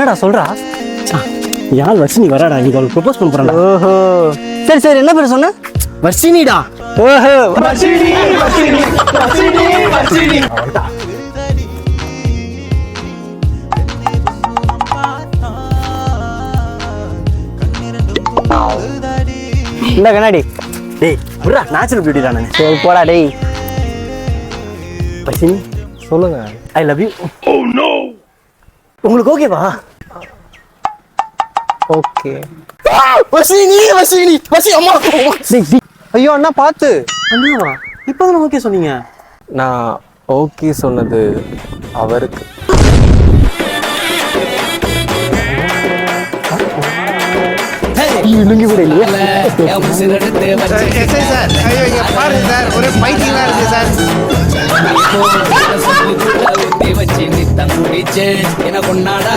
என்னடா சொல்றா? யாழ் வர்ஷினி வராடா, நீ அவளுக்கு ப்ரொபோஸ் பண்ண போறாடா. ஓஹோ, சரி சரி, என்ன பேர் சொன்ன? வர்ஷினிடா. ஓஹோ, வர்ஷினி வர்ஷினி வர்ஷினி வர்ஷினி. இந்த கண்ணாடி. டேய் புரா, நேச்சுரல் பியூட்டி தானே. சரி போடா டேய். வர்ஷினி, சொல்லுங்க. I love you. Oh no. உங்களுக்கு ஓகேவா? ஓகே. வர்ஷினி வர்ஷினி வர்ஷினி, அம்மா. ஐயோ அண்ணா பார்த்து. அண்ணாவா? இப்போதான் ஓகே சொன்னீங்க. நான் ஓகே சொன்னது அவருக்கு. லுங்கி கூட இல்லையா? எஸ்ஐ சார், ஐயோ இங்க பாருங்க சார், ஒரே ஃபைட்டிங்கா இருக்கு சார். வச்சு நித்தம் குடிச்சு என கொண்டாடா